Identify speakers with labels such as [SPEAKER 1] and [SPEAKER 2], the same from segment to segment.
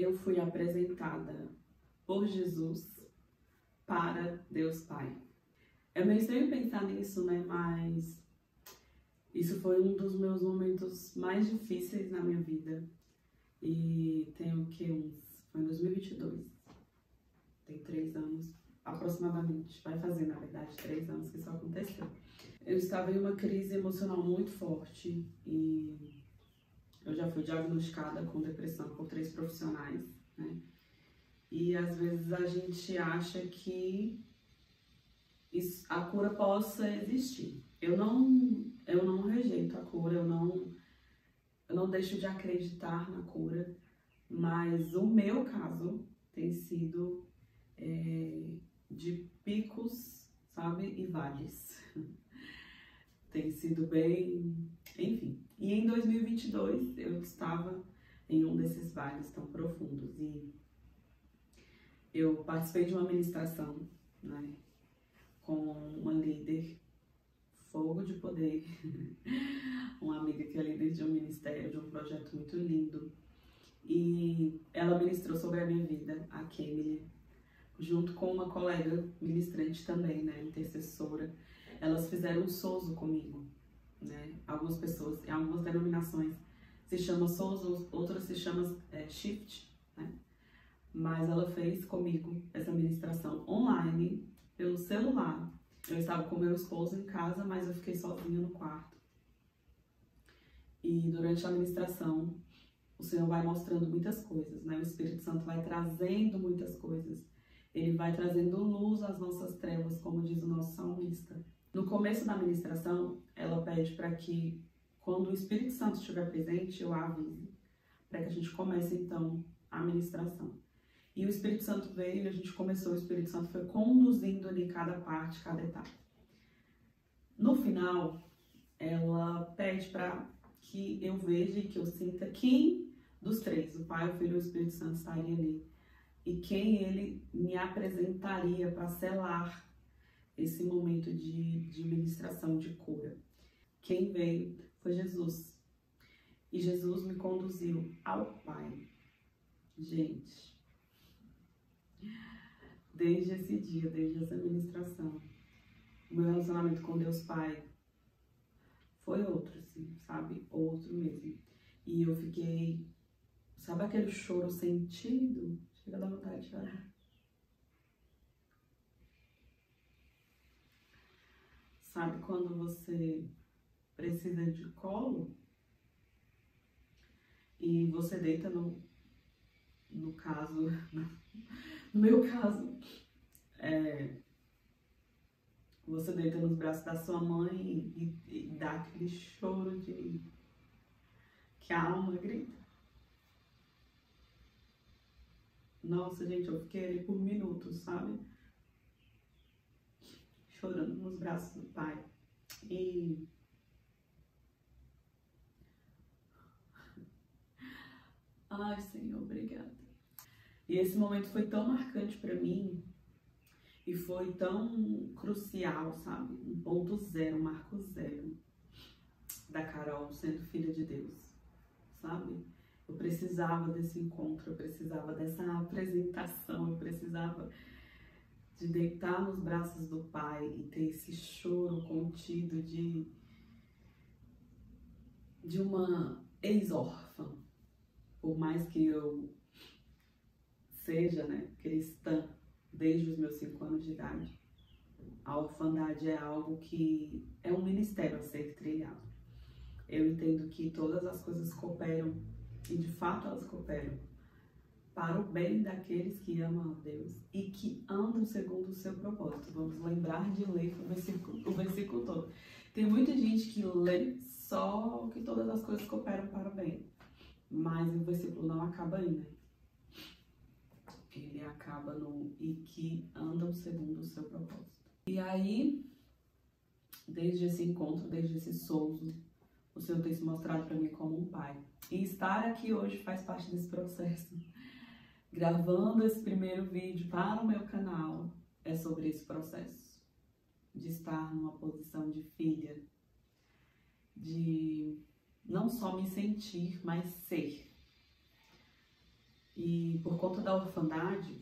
[SPEAKER 1] eu fui apresentada por Jesus para Deus Pai. É meio estranho pensar nisso, né? Mas isso foi um dos meus momentos mais difíceis na minha vida. E tem o que? Foi em 2022. Tem 3 anos, aproximadamente. Vai fazer, na verdade, 3 anos que isso aconteceu. Eu estava em uma crise emocional muito forte e eu já fui diagnosticada com depressão por 3 profissionais, né? E às vezes a gente acha que a cura possa existir. Eu não rejeito a cura, eu não deixo de acreditar na cura, mas o meu caso tem sido de picos, sabe, e vales. Tem sido bem, enfim. E em 2022 eu estava em um desses vales tão profundos e eu participei de uma ministração, né, com uma líder, fogo de poder, uma amiga que é líder de um ministério, de um projeto muito lindo. E ela ministrou sobre a minha vida, a Kemily, junto com uma colega ministrante também, né, intercessora. Elas fizeram um sozo comigo, né? Algumas pessoas, em algumas denominações, se chama sozo, outras se chama shift, né? Mas ela fez comigo essa ministração online, pelo celular. Eu estava com meu esposo em casa, mas eu fiquei sozinha no quarto. E durante a ministração, o Senhor vai mostrando muitas coisas, né? O Espírito Santo vai trazendo muitas coisas. Ele vai trazendo luz às nossas trevas, como diz o nosso salmista. No começo da ministração, ela pede para que, quando o Espírito Santo estiver presente, eu a avise, para que a gente comece, então, a ministração. E o Espírito Santo veio e a gente começou, o Espírito Santo foi conduzindo ali cada parte, cada etapa. No final, ela pede para que eu veja e que eu sinta quem dos 3, o Pai, o Filho e o Espírito Santo, estaria ali. E quem ele me apresentaria para selar esse momento de ministração, de cura. Quem veio foi Jesus. E Jesus me conduziu ao Pai. Gente, desde esse dia, desde essa ministração, o meu relacionamento com Deus Pai foi outro, assim, sabe? Outro mesmo. E eu fiquei, sabe aquele choro sentido? Chega a dar vontade de chorar. Sabe quando você precisa de colo e você deita no caso, no meu caso, você deita nos braços da sua mãe e dá aquele choro de que a alma grita. Nossa, gente, eu fiquei ali por minutos, sabe? Chorando nos braços do Pai. E ai, Senhor, obrigada. E esse momento foi tão marcante para mim e foi tão crucial, sabe? Um ponto zero, um marco zero da Carol sendo filha de Deus, sabe? Eu precisava desse encontro, eu precisava dessa apresentação, eu precisava de deitar nos braços do Pai e ter esse choro contido de uma ex-órfã. Por mais que eu seja, né, cristã desde os meus 5 anos de idade, a orfandade é algo que é um ministério a ser trilhado. Eu entendo que todas as coisas cooperam, e de fato elas cooperam, para o bem daqueles que amam a Deus e que andam segundo o seu propósito. Vamos lembrar de ler o versículo todo. Tem muita gente que lê só que todas as coisas cooperam para o bem, mas o versículo não acaba aí, né? Ele acaba no e que andam segundo o seu propósito. E aí, desde esse encontro, desde esse souzo, o Senhor tem se mostrado para mim como um pai. E estar aqui hoje faz parte desse processo. Gravando esse primeiro vídeo para o meu canal é sobre esse processo. De estar numa posição de filha. De não só me sentir, mas ser. E por conta da orfandade,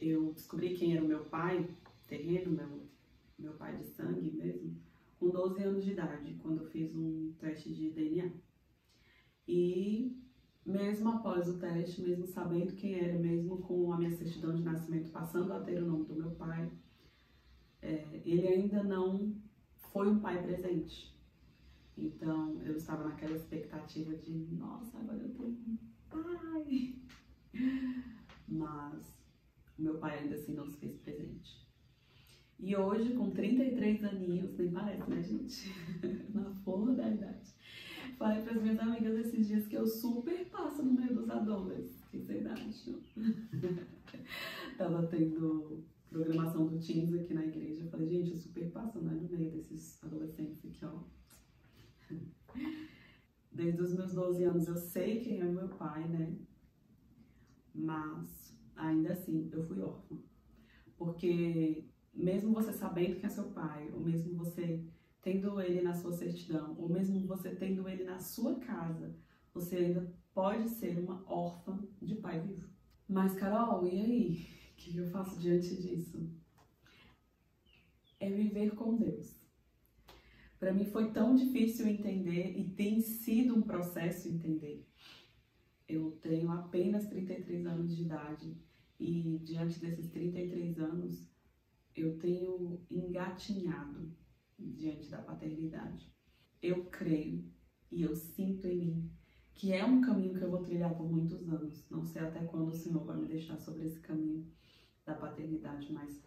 [SPEAKER 1] eu descobri quem era o meu pai terreno, meu pai de sangue mesmo, com 12 anos de idade, quando eu fiz um teste de DNA. E mesmo após o teste, mesmo sabendo quem era, mesmo com a minha certidão de nascimento passando a ter o nome do meu pai, ele ainda não foi um pai presente. Então, eu estava naquela expectativa de, nossa, agora eu tenho um pai. Mas o meu pai ainda assim não se fez presente. E hoje, com 33 aninhos, nem parece, né, gente? Na flor da idade. Falei para as minhas amigas esses dias que eu super passo no meio dos adolescentes. O que vocês acham? Tava tendo programação do Teens aqui na igreja. Eu falei, gente, eu super passo, né, no meio desses adolescentes aqui, ó. Desde os meus 12 anos eu sei quem é meu pai, né? Mas, ainda assim, eu fui órfã. Porque mesmo você sabendo quem é seu pai, ou mesmo você tendo ele na sua certidão, ou mesmo você tendo ele na sua casa, você ainda pode ser uma órfã de pai vivo. Mas, Carol, e aí? O que eu faço diante disso? É viver com Deus. Para mim foi tão difícil entender e tem sido um processo entender. Eu tenho apenas 33 anos de idade e diante desses 33 anos eu tenho engatinhado diante da paternidade. Eu creio e eu sinto em mim que é um caminho que eu vou trilhar por muitos anos. Não sei até quando o Senhor vai me deixar sobre esse caminho da paternidade, mas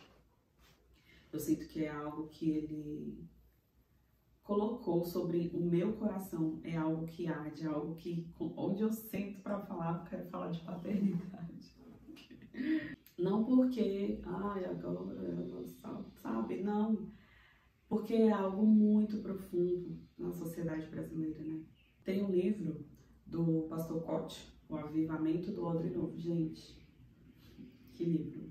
[SPEAKER 1] eu sinto que é algo que Ele colocou sobre o meu coração, é algo que arde, é algo que, onde eu sento para falar, eu quero falar de paternidade. Não porque, ai, agora ela sabe, não. Porque é algo muito profundo na sociedade brasileira, né? Tem um livro do pastor Cote, O Avivamento do Odre Novo. Gente, que livro.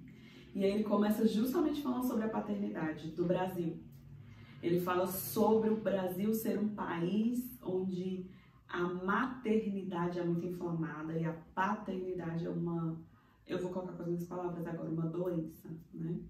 [SPEAKER 1] E aí ele começa justamente falando sobre a paternidade do Brasil. Ele fala sobre o Brasil ser um país onde a maternidade é muito inflamada e a paternidade é uma, eu vou colocar com as minhas palavras agora, uma doença, né?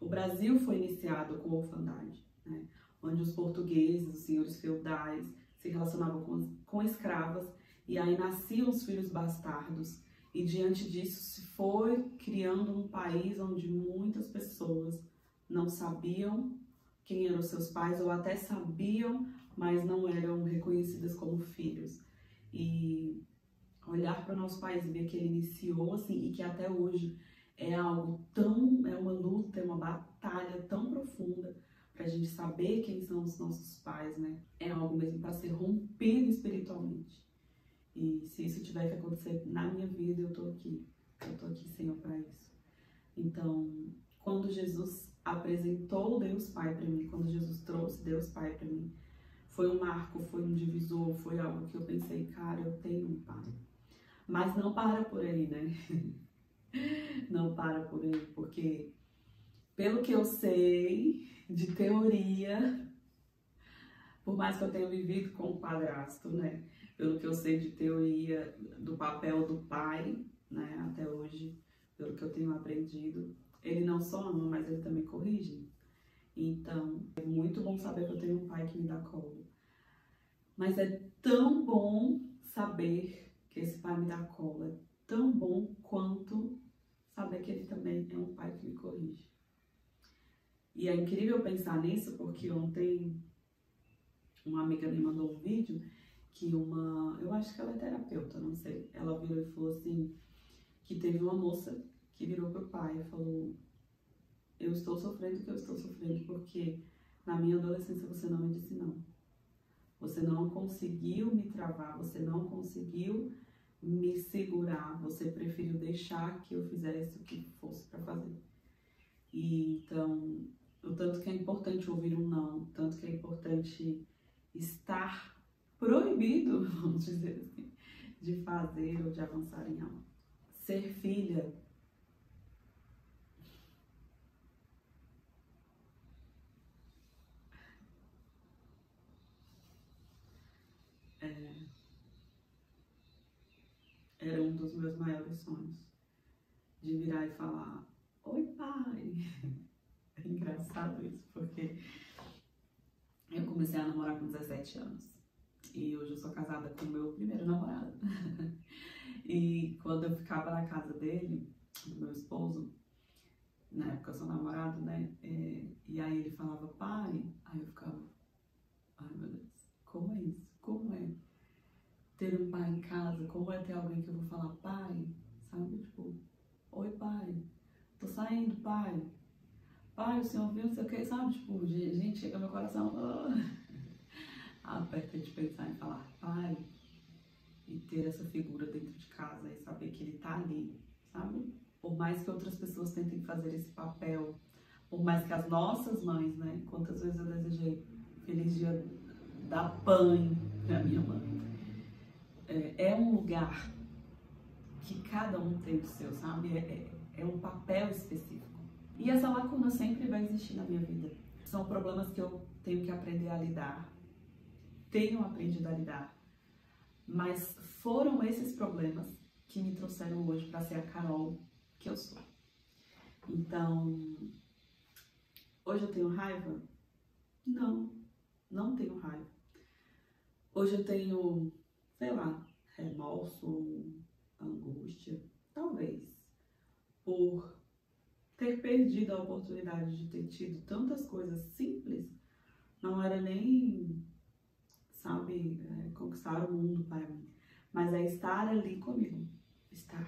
[SPEAKER 1] O Brasil foi iniciado com orfandade, né? Onde os portugueses, os senhores feudais, se relacionavam com escravas e aí nasciam os filhos bastardos. E diante disso se foi criando um país onde muitas pessoas não sabiam quem eram seus pais, ou até sabiam, mas não eram reconhecidas como filhos. E olhar para o nosso país e ver que ele iniciou assim, e que até hoje é algo tão, é uma luta, é uma batalha tão profunda para a gente saber quem são os nossos pais, né? É algo mesmo para ser rompido espiritualmente. E se isso tiver que acontecer na minha vida, eu tô aqui, Senhor, para isso. Então, quando Jesus apresentou Deus Pai para mim, quando Jesus trouxe Deus Pai para mim, foi um marco, foi um divisor, foi algo que eu pensei, cara, eu tenho um pai. Mas não para por aí, né? Não para por aí, porque pelo que eu sei de teoria, por mais que eu tenha vivido com o padrasto, né? Pelo que eu sei de teoria do papel do pai, né? Até hoje, pelo que eu tenho aprendido, ele não só ama, mas ele também corrige. Então, é muito bom saber que eu tenho um pai que me dá colo. Mas é tão bom saber que esse pai me dá colo. É tão bom quanto saber que ele também é um pai que me corrige. E é incrível pensar nisso, porque ontem uma amiga me mandou um vídeo que eu acho que ela é terapeuta, não sei. Ela virou e falou assim, que teve uma moça que virou pro pai e falou: eu estou sofrendo o que eu estou sofrendo porque na minha adolescência você não me disse não. Você não conseguiu me travar, você não conseguiu me segurar, você preferiu deixar que eu fizesse o que fosse para fazer. E então, o tanto que é importante ouvir um não, o tanto que é importante estar proibido, vamos dizer assim, de fazer ou de avançar em algo. Ser filha era um dos meus maiores sonhos. De virar e falar, oi pai. É engraçado isso, porque eu comecei a namorar com 17 anos. E hoje eu sou casada com o meu primeiro namorado. E quando eu ficava na casa dele, do meu esposo, na época eu sou namorado, né? E aí ele falava, pai. Aí eu ficava, ai meu Deus, como é isso? Como é ter um pai em casa? Como é ter alguém que eu vou falar, pai? Sabe? Tipo, oi pai, tô saindo, pai. Pai, o senhor viu, não sei o que, sabe? Tipo, gente, chega meu coração, aperta de pensar em falar, pai. E ter essa figura dentro de casa e saber que ele tá ali, sabe? Por mais que outras pessoas tentem fazer esse papel, por mais que as nossas mães, né? Quantas vezes eu desejei feliz dia da PAN pra minha mãe. É um lugar que cada um tem o seu, sabe? É um papel específico. E essa lacuna sempre vai existir na minha vida. São problemas que eu tenho que aprender a lidar. Tenho aprendido a lidar. Mas foram esses problemas que me trouxeram hoje para ser a Carol que eu sou. Então, hoje eu tenho raiva? Não, não tenho raiva. Hoje eu tenho, sei lá, remorso, angústia, talvez, por ter perdido a oportunidade de ter tido tantas coisas simples. Não era nem, sabe, conquistar o mundo para mim, mas é estar ali comigo, estar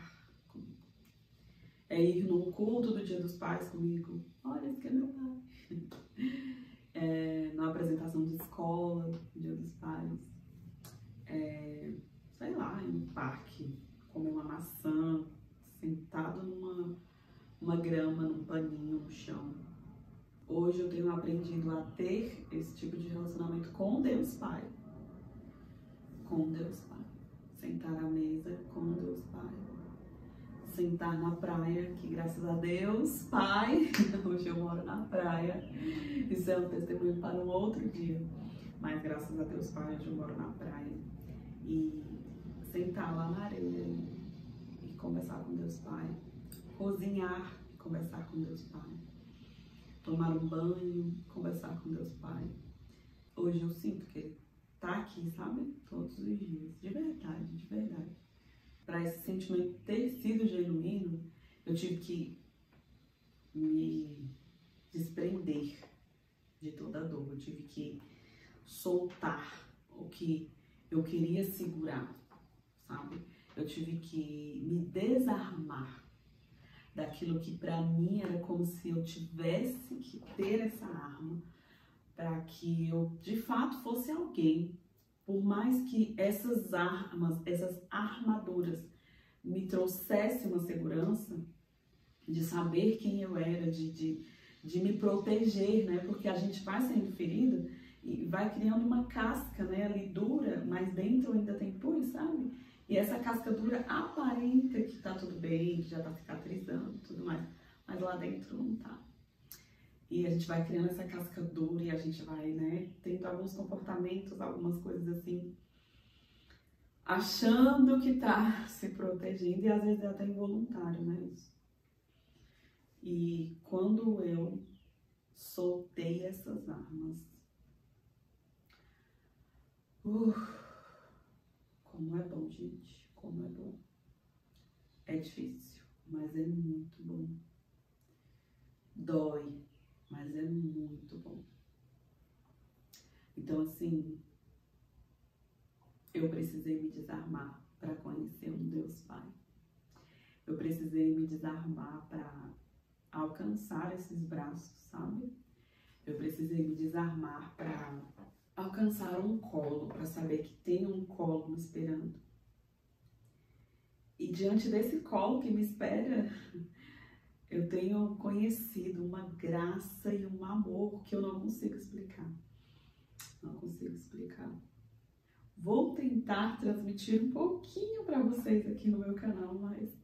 [SPEAKER 1] comigo. É ir num culto do Dia dos Pais comigo, olha, esse que é meu pai. Na apresentação de escola, Dia dos Pais. Sei lá, em um parque, comer uma maçã, sentado numa grama, num paninho no chão. Hoje eu tenho aprendido a ter esse tipo de relacionamento com Deus Pai. Com Deus Pai. Sentar à mesa com Deus Pai. Sentar na praia, que graças a Deus Pai, hoje eu moro na praia. Isso é um testemunho para um outro dia. Mas graças a Deus Pai, hoje eu moro na praia. E sentar lá na areia e conversar com Deus Pai. Cozinhar e conversar com Deus Pai. Tomar um banho, conversar com Deus Pai. Hoje eu sinto que Ele tá aqui, sabe? Todos os dias. De verdade, de verdade. Para esse sentimento ter sido genuíno, eu tive que me desprender de toda a dor. Eu tive que soltar o que eu queria segurar, sabe? Eu tive que me desarmar daquilo que para mim era como se eu tivesse que ter essa arma para que eu de fato fosse alguém. Por mais que essas armas, essas armaduras me trouxessem uma segurança de saber quem eu era, de me proteger, né? Porque a gente vai sendo ferida e vai criando uma casca, né? Ali dura, mas dentro ainda tem pus, sabe? E essa casca dura aparenta que tá tudo bem, que já tá cicatrizando e tudo mais, mas lá dentro não tá. E a gente vai criando essa casca dura e a gente vai, né, tendo alguns comportamentos, algumas coisas assim, achando que tá se protegendo e às vezes é até involuntário, né, isso. E quando eu soltei essas armas, como é bom, gente, como é bom. É difícil, mas é muito bom. Dói, mas é muito bom. Então, assim, eu precisei me desarmar para conhecer um Deus Pai. Eu precisei me desarmar para alcançar esses braços, sabe? Eu precisei me desarmar para alcançar um colo, para saber que tem um colo me esperando. E diante desse colo que me espera, eu tenho conhecido uma graça e um amor que eu não consigo explicar. Não consigo explicar. Vou tentar transmitir um pouquinho para vocês aqui no meu canal, mas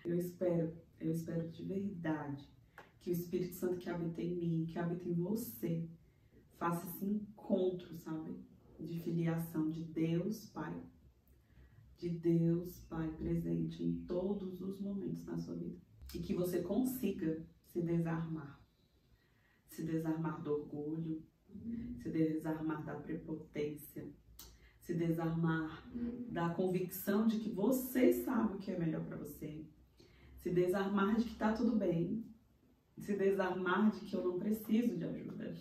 [SPEAKER 1] eu espero de verdade que o Espírito Santo que habita em mim, que habita em você, faça esse encontro, sabe? De filiação de Deus Pai de Deus Pai presente em todos os momentos na sua vida. E que você consiga se desarmar do orgulho, se desarmar da prepotência, se desarmar da convicção de que você sabe o que é melhor para você, se desarmar de que tá tudo bem, se desarmar de que eu não preciso de ajuda.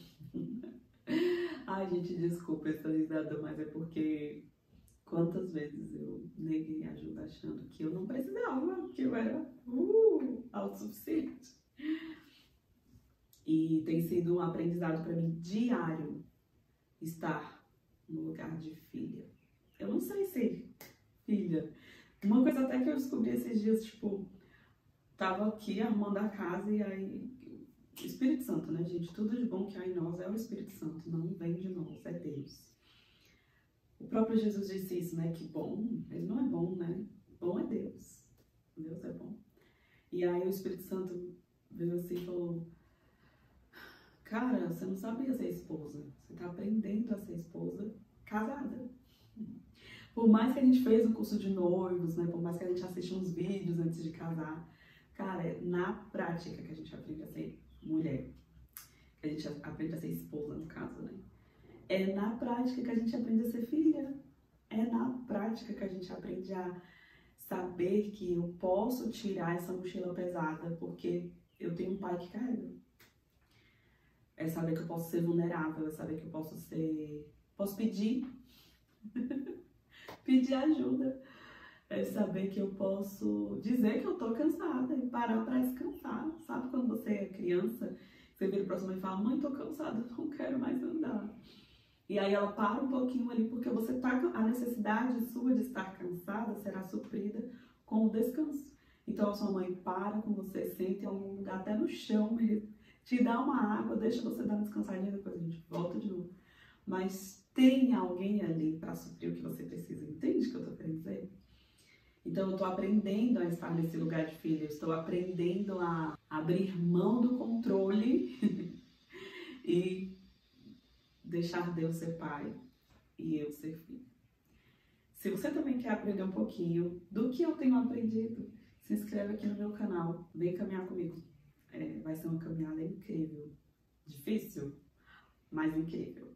[SPEAKER 1] Ai, gente, desculpa essa risada, mas é porque quantas vezes eu neguei ajuda achando que eu não precisava, que eu era autossuficiente. E tem sido um aprendizado para mim diário estar no lugar de filha. Eu não sei ser filha. Uma coisa até que eu descobri esses dias, tipo, tava aqui arrumando a casa e aí... Espírito Santo, né, gente? Tudo de bom que há em nós é o Espírito Santo, não vem de nós, é Deus. O próprio Jesus disse isso, né? Que bom, ele não é bom, né? Bom é Deus. Deus é bom. E aí o Espírito Santo veio assim e falou: cara, você não sabia ser esposa. Você tá aprendendo a ser esposa casada. Por mais que a gente fez um curso de noivos, né? Por mais que a gente assiste uns vídeos antes de casar, cara, é na prática que a gente aprende a ser mulher. Que a gente aprende a ser esposa, no caso, né? É na prática que a gente aprende a ser filha. É na prática que a gente aprende a saber que eu posso tirar essa mochila pesada porque eu tenho um pai que carrega. É saber que eu posso ser vulnerável, é saber que eu posso pedir, pedir ajuda. É saber que eu posso dizer que eu tô cansada e parar pra descansar. Sabe quando você é criança, você vira pra sua mãe e fala: mãe, tô cansada, não quero mais andar. E aí ela para um pouquinho ali, porque a necessidade sua de estar cansada será suprida com o descanso. Então a sua mãe para com você, senta em algum lugar, até no chão mesmo, te dá uma água, deixa você dar uma descansadinha, depois a gente volta de novo. Mas tem alguém ali para suprir o que você precisa. Entende o que eu tô querendo dizer? Então eu tô aprendendo a estar nesse lugar de filha, eu estou aprendendo a abrir mão do controle e deixar Deus ser pai e eu ser filho. Se você também quer aprender um pouquinho do que eu tenho aprendido, se inscreve aqui no meu canal, vem caminhar comigo. Vai ser uma caminhada incrível. Difícil, mas incrível.